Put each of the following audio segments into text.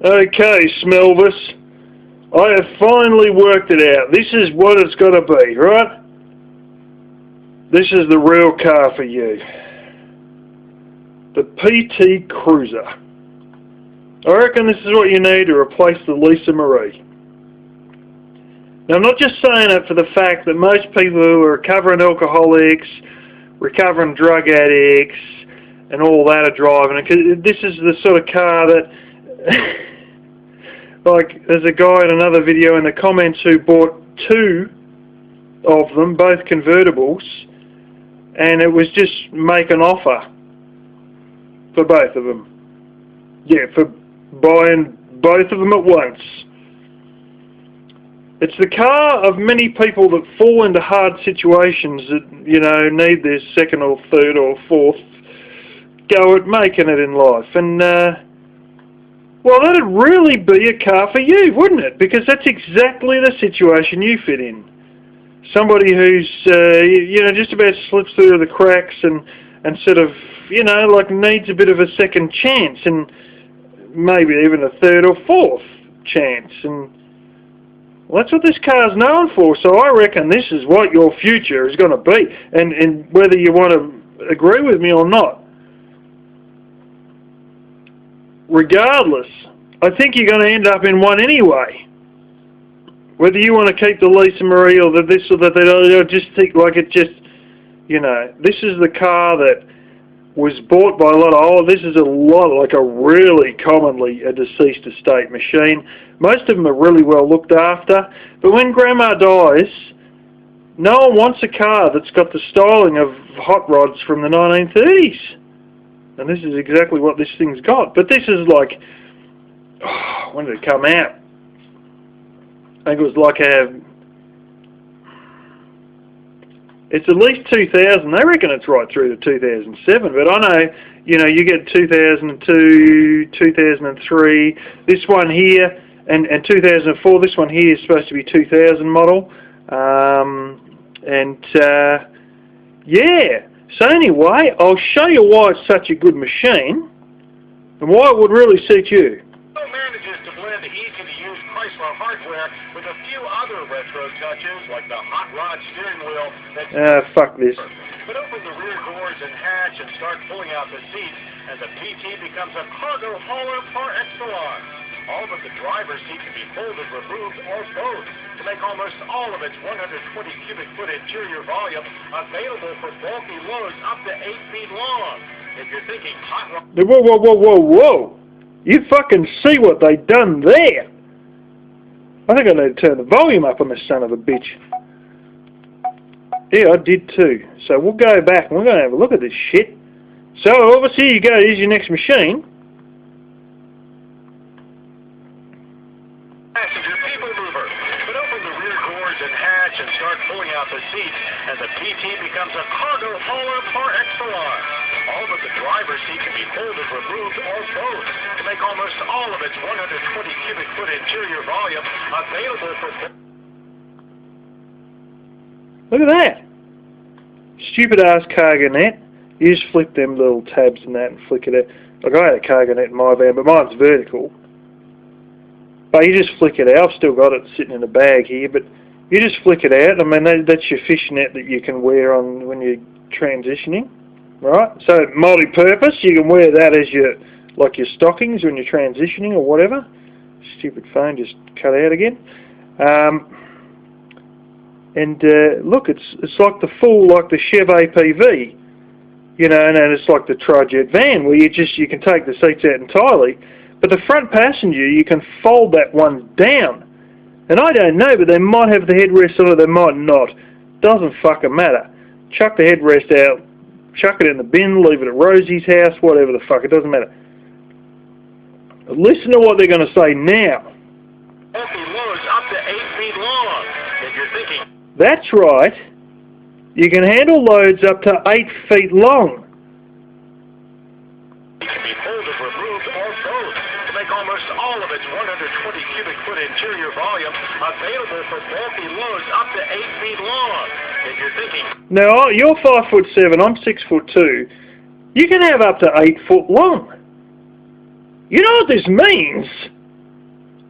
Okay, Smelvis. I have finally worked it out. This is what it's got to be, right? This is the real car for you. The PT Cruiser. I reckon this is what you need to replace the Lisa Marie. Now, I'm not just saying it for the fact that most people who are recovering alcoholics, recovering drug addicts, and all that are driving it. 'Cause this is the sort of car that... like, there's a guy in another video in the comments who bought two of them, both convertibles, and it was just make an offer for both of them. Yeah, for buying both of them at once. It's the car of many people that fall into hard situations that, you know, need their second or third or fourth go at making it in life. And, well, that'd really be a car for you, wouldn't it? Because that's exactly the situation you fit in. Somebody who's, you know, just about slips through the cracks and sort of, you know, like needs a bit of a second chance and maybe even a third or fourth chance. And well, that's what this car's known for. So I reckon this is what your future is going to be. And whether you want to agree with me or not, regardless, I think you're going to end up in one anyway. Whether you want to keep the Lisa Marie or the this or that, I just think like it just, you know, this is the car that was bought by a lot of, this is a lot, like a really commonly a deceased estate machine. Most of them are really well looked after, but when Grandma dies, no one wants a car that's got the styling of hot rods from the 1930s. And this is exactly what this thing's got. But this is like, oh, when did it come out? I think it was like it's at least 2000. They reckon it's right through to 2007. But I know, you know, you get 2002, 2003. This one here, and 2004. This one here is supposed to be 2000 model. Yeah. So anyway, I'll show you why it's such a good machine and why it would really suit you. Manages to blend easy-to-use Chrysler hardware with a few other retro touches like the hot rod steering wheel that's... fuck this. But open the rear doors and hatch and start pulling out the seats, and the PT becomes a cargo hauler par excellence. All but the driver's seat can be folded, removed, or both to make almost all of its 120 cubic foot interior volume available for bulky loads up to 8 feet long. If you're thinking hot rod... Whoa. You fucking see what they done there. I think I need to turn the volume up on this son of a bitch. Yeah, I did too. So we'll go back and we're going to have a look at this shit. So obviously you go, here's your next machine. Passenger people mover. But open the rear doors and hatch and start pulling out the seats, and the PT becomes a cargo hauler par excellence. All but the driver's seat can be folded, removed, or both to make almost all of its 120 cubic foot interior volume available for... Look at that. Stupid ass cargo net. You just flip them little tabs and that and flick it out. Like I had a cargo net in my van, but mine's vertical. But you just flick it out. I've still got it sitting in a bag here, but you just flick it out. I mean, that's your fishnet that you can wear on when you're transitioning. Right, so multi-purpose, you can wear that as your, like your stockings when you're transitioning or whatever. Stupid phone just cut out again. Look, it's like the full, like the Chev APV, you know, and it's like the Tri-Jet van where you can take the seats out entirely, but the front passenger you can fold that one down. And I don't know, but they might have the headrest on it, they might not. Doesn't fucking matter. Chuck the headrest out. Chuck it in the bin, leave it at Rosie's house, whatever the fuck, it doesn't matter. Listen to what they're going to say now. Loads up to 8 feet long. If you're thinking... That's right. You can handle loads up to 8 feet long. It can be folded, removed, or both to make almost all of its 120 cubic foot interior volume available for bulky loads up to 8 feet long. If you're thinking... Now, you're 5'7", I'm 6'2". You can have up to 8 foot long. You know what this means?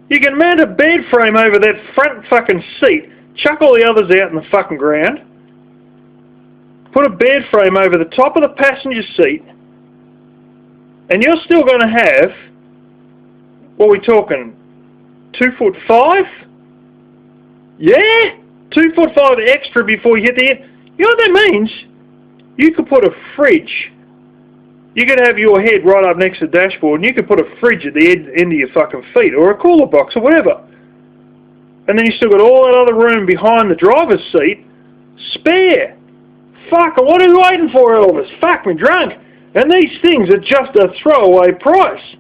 You can mount a bed frame over that front fucking seat, chuck all the others out in the fucking ground, put a bed frame over the top of the passenger seat, and you're still going to have, what are we talking, 2'5"? Yeah? 2'5" extra before you hit the air. You know what that means? You could put a fridge. You could have your head right up next to the dashboard, and you could put a fridge at the end of your fucking feet, or a cooler box, or whatever. And then you still got all that other room behind the driver's seat spare. Fuck, what are you waiting for, Elvis? Fuck me drunk. And these things are just a throwaway price.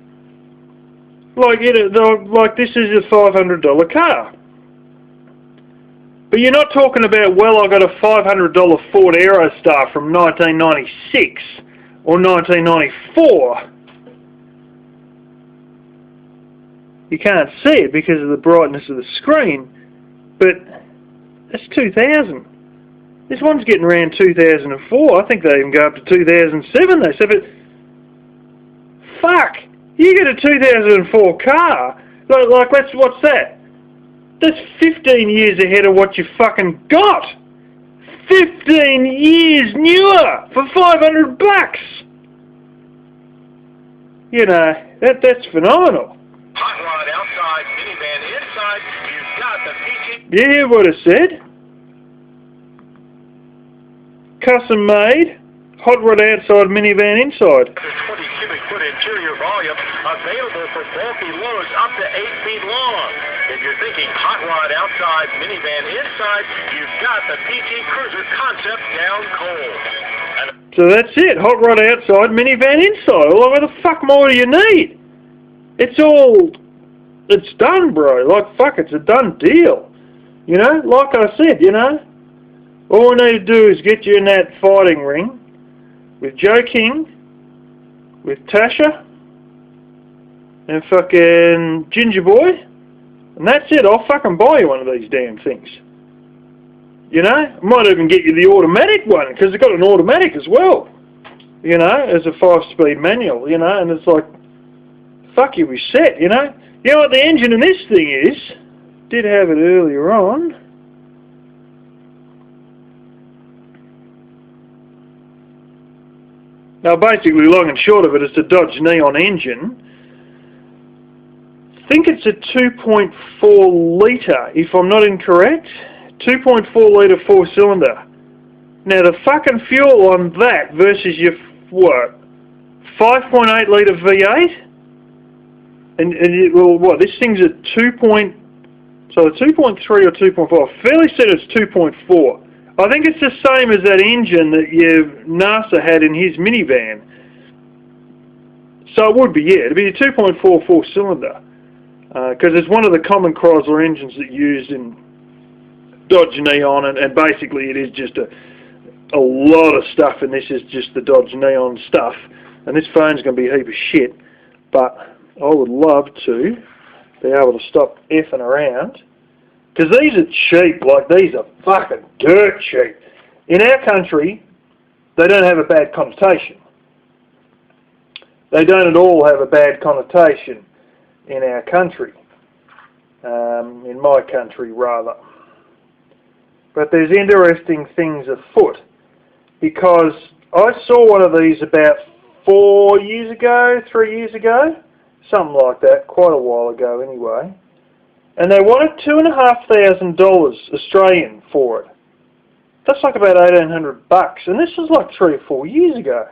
Like this is a $500 car. But you're not talking about, well, I got a $500 Ford Aerostar from 1996 or 1994. You can't see it because of the brightness of the screen, but that's 2000. This one's getting around 2004. I think they even go up to 2007. They said, but fuck, you get a 2004 car. Like what's that? That's 15 years ahead of what you fucking got. 15 years newer for $500. You know, that's phenomenal. Hot rod outside, minivan inside. You've got the PG. You hear what I said? Custom made, hot rod outside, minivan inside. 20 cubic foot interior volume, available for bulky loads up to 8 feet long. If you're thinking hot rod outside, minivan inside, you've got the PT Cruiser concept down cold. So that's it, hot rod outside, minivan inside. Well, what the fuck more do you need? It's done, bro. Like, fuck, it's a done deal. You know, like I said, you know, all we need to do is get you in that fighting ring with Joe King, with Tasha, and fucking Ginger Boy, and that's it. I'll fucking buy you one of these damn things. You know, I might even get you the automatic one, because it's got an automatic as well. You know, as a 5-speed manual, you know, and it's like, fuck, you'll be set, you know. You know what the engine in this thing is? Did have it earlier on. Now, basically, long and short of it, it's a Dodge Neon engine. I think it's a 2.4 litre, if I'm not incorrect. 2.4 litre 4-cylinder. Now, the fucking fuel on that versus your, what, 5.8 litre V8? And well, what, this thing's a 2.3 or 2.4. Fairly said it's 2.4. I think it's the same as that engine that your NASA had in his minivan. So it would be, yeah, it'd be a 2.4 4-cylinder. Because it's one of the common Chrysler engines that used in Dodge Neon, and basically it is just a lot of stuff, and this is just the Dodge Neon stuff. And this phone's going to be a heap of shit, but I would love to be able to stop effing around. Because these are cheap, like these are fucking dirt cheap. In our country, they don't have a bad connotation. They don't at all have a bad connotation in our country. In my country, rather. But there's interesting things afoot. Because I saw one of these about 4 years ago, 3 years ago. Something like that, quite a while ago anyway. And they wanted $2,500 Australian for it. That's like about $1,800, and this was like 3 or 4 years ago.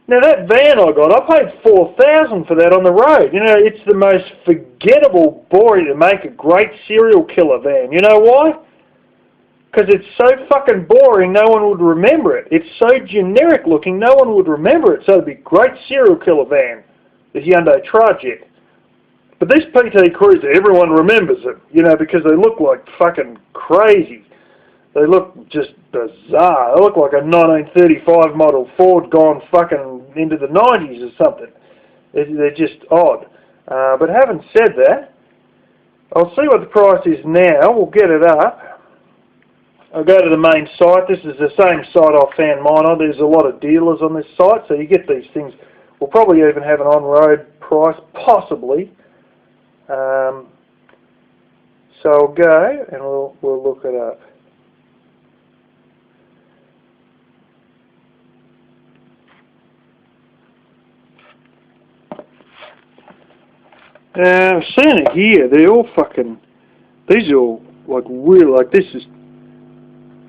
Now that van I got, I paid $4,000 for that on the road. You know, it's the most forgettable, boring to make a great serial killer van. You know why? Because it's so fucking boring, no one would remember it. It's so generic looking, no one would remember it. So it'd be a great serial killer van, the Hyundai Trajet. But this PT Cruiser, everyone remembers it, you know, because they look like fucking crazy. They look just bizarre. They look like a 1935 model Ford gone fucking into the 90s or something. They're just odd. But having said that, I'll see what the price is now. We'll get it up. I'll go to the main site. This is the same site I found mine on. There's a lot of dealers on this site, so you get these things. We'll probably even have an on-road price, possibly. So I'll go and we'll look it up. I've seen it here. They're all fucking. These are all like real. Like this is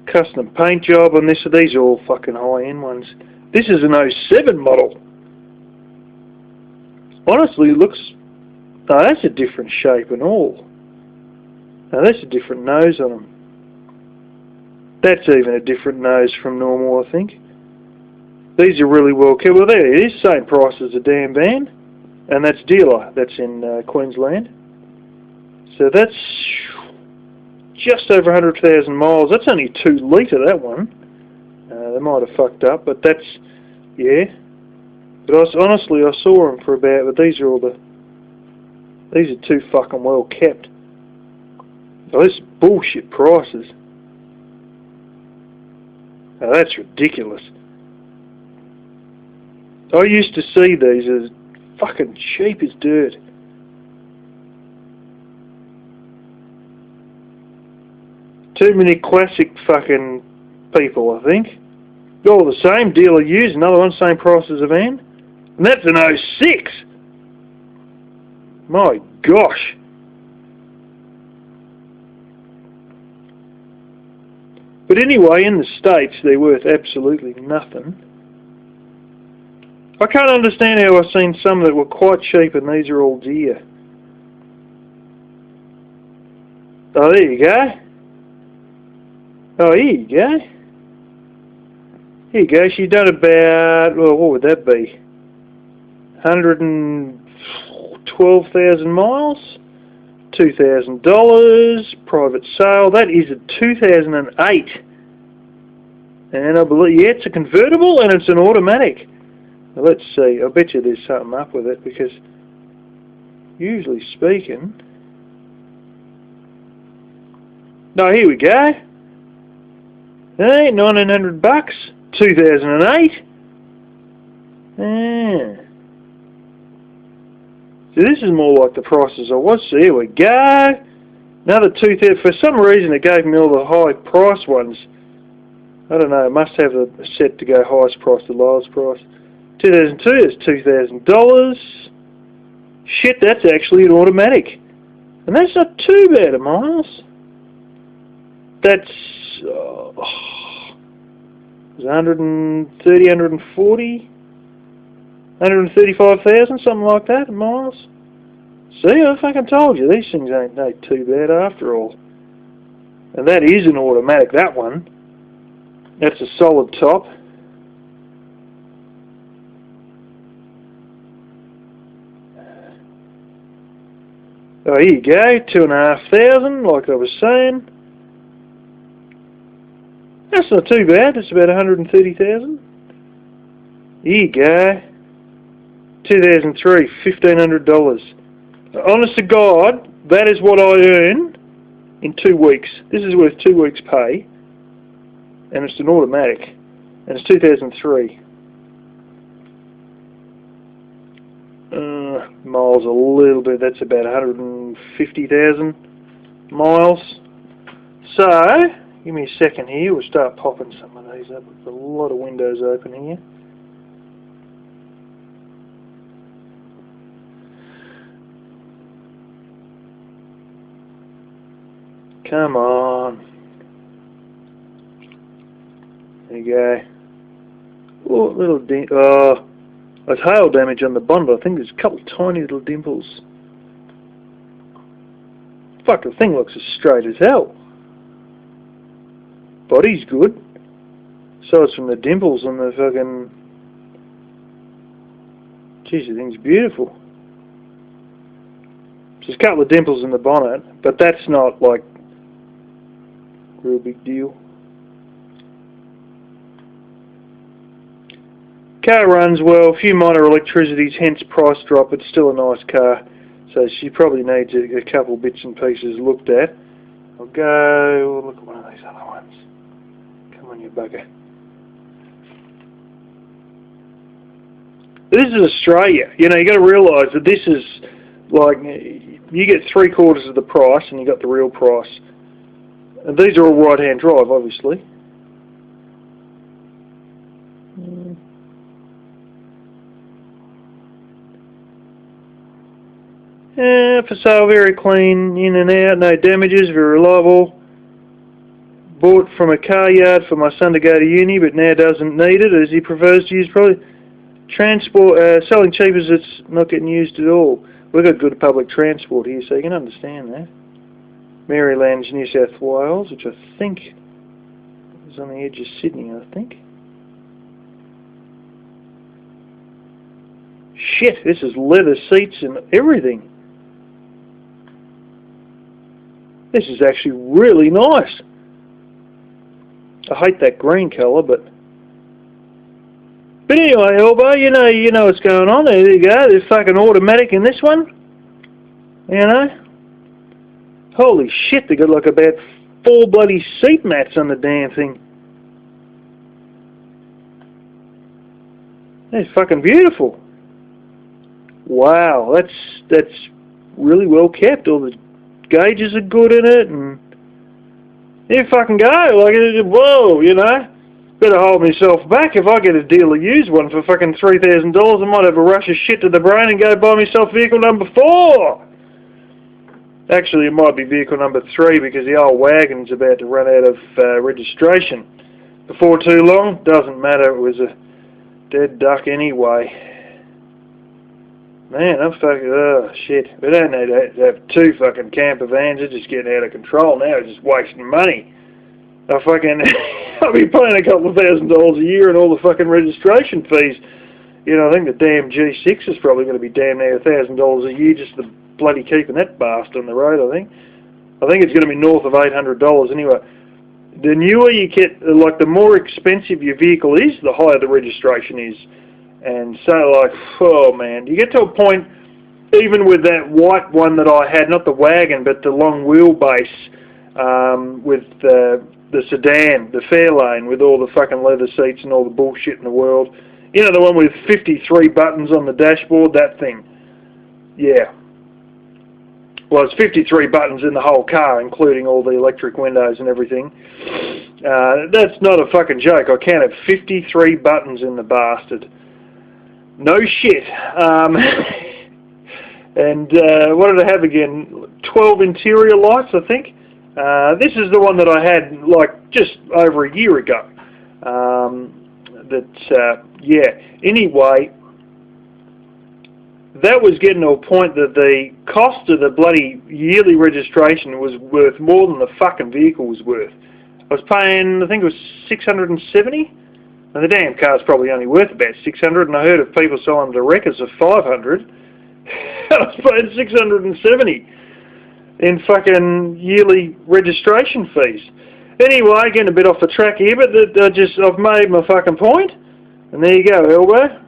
custom paint job on this. These are all fucking high-end ones. This is an '07 model. Honestly, it looks. No, that's a different shape and all. Now that's a different nose on them. That's even a different nose from normal, I think. These are really well kept. Well, there it is. Same price as a damn van. And that's dealer. That's in Queensland. So that's just over 100,000 miles. That's only 2 litre, that one. They might have fucked up, but that's, yeah. But honestly, I saw them for about, but these are too fucking well kept. Oh, this is bullshit prices. Now that's ridiculous. I used to see these as fucking cheap as dirt. Too many classic fucking people, I think. All the same, dealer used, another one, same price as a van. And that's an '06. My gosh. But anyway, in the States, they're worth absolutely nothing. I can't understand how I've seen some that were quite cheap and these are all dear. Oh, there you go. Oh, here you go. Here you go. She's done about, well, what would that be? 112,000 miles. $2,000. Private sale. That is a 2008. And I believe, yeah, it's a convertible and it's an automatic. Now, let's see. I bet you there's something up with it because, usually speaking... No, here we go. Hey, $1,900, 2008. Yeah. So this is more like the prices I was. So here we go. Another 2,000. For some reason, it gave me all the high price ones. I don't know. It must have a set to go highest price to lowest price. 2002 is $2,000. Shit, that's actually an automatic, and that's not too bad a miles. That's 130, 140, 135,000, something like that, miles. See, I fucking told you, these things ain't too bad after all. And that is an automatic, that one. That's a solid top. Oh, here you go, 2,500, like I was saying. That's not too bad. It's about 130,000. Here you go. 2003, $1,500. Honest to God, that is what I earn in 2 weeks. This is worth 2 weeks' pay, and it's an automatic, and it's 2003. Miles a little bit. That's about 150,000 miles. So. Give me a second here, we'll start popping some of these up. There's a lot of windows open here. Come on. There you go. Oh, little there's hail damage on the bonnet. I think there's a couple of tiny little dimples. Fuck, the thing looks as straight as hell. Body's good. So it's from the dimples on the fucking... Jeez, the thing's beautiful. There's a couple of dimples in the bonnet, but that's not like real big deal. Car runs well, a few minor electricities, hence price drop. It's still a nice car, so she probably needs a couple bits and pieces looked at. I'll go look at one of these other ones. Come on, you bugger. This is Australia. You know, you got to realise that this is like you get 3/4 of the price, and you got the real price. And these are all right-hand drive, obviously. For sale, very clean, in and out, no damages, very reliable. Bought from a car yard for my son to go to uni, but now doesn't need it as he prefers to use probably transport. Selling cheap as it's not getting used at all. We've got good public transport here, so you can understand that. Maryland's New South Wales, which I think is on the edge of Sydney, I think. Shit, this is leather seats and everything. This is actually really nice. I hate that green colour, but anyway, Elbow, you know what's going on. There you go. There's fucking automatic in this one. You know? Holy shit, they got like about 4 bloody seat mats on the damn thing. That's fucking beautiful. Wow, that's really well kept. All the gauges are good in it, and you fucking go. Like, whoa, you know. Better hold myself back. If I get a deal to use one for fucking $3,000, I might have a rush of shit to the brain and go buy myself vehicle number 4. Actually, it might be vehicle number 3 because the old wagon's about to run out of registration. Before too long, doesn't matter. It was a dead duck anyway. Man, I'm fucking, oh shit. We don't need to have 2 fucking camper vans. They're just getting out of control now. It's just wasting money. I'll be paying a couple of $1,000s a year and all the fucking registration fees. You know, I think the damn G6 is probably going to be damn near $1,000 a year just to bloody keeping that bastard on the road, I think. I think it's going to be north of $800 anyway. The newer you get, like the more expensive your vehicle is, the higher the registration is. And so, like, oh man, you get to a point, even with that white one that I had, not the wagon, but the long wheelbase, with the sedan, the Fairlane, with all the fucking leather seats and all the bullshit in the world. You know, the one with 53 buttons on the dashboard, that thing. Yeah. Well, it's 53 buttons in the whole car, including all the electric windows and everything. That's not a fucking joke. I counted 53 buttons in the bastard. No shit. And what did I have again? 12 interior lights, I think. This is the one that I had like just over a year ago. Yeah. Anyway, that was getting to a point that the cost of the bloody yearly registration was worth more than the fucking vehicle was worth. I was paying, I think it was $670. And the damn car's probably only worth about $600, and I heard of people selling to wreckers for $500. I was paying $670 in fucking yearly registration fees. Anyway, getting a bit off the track here, but I've made my fucking point, and there you go, Elbow.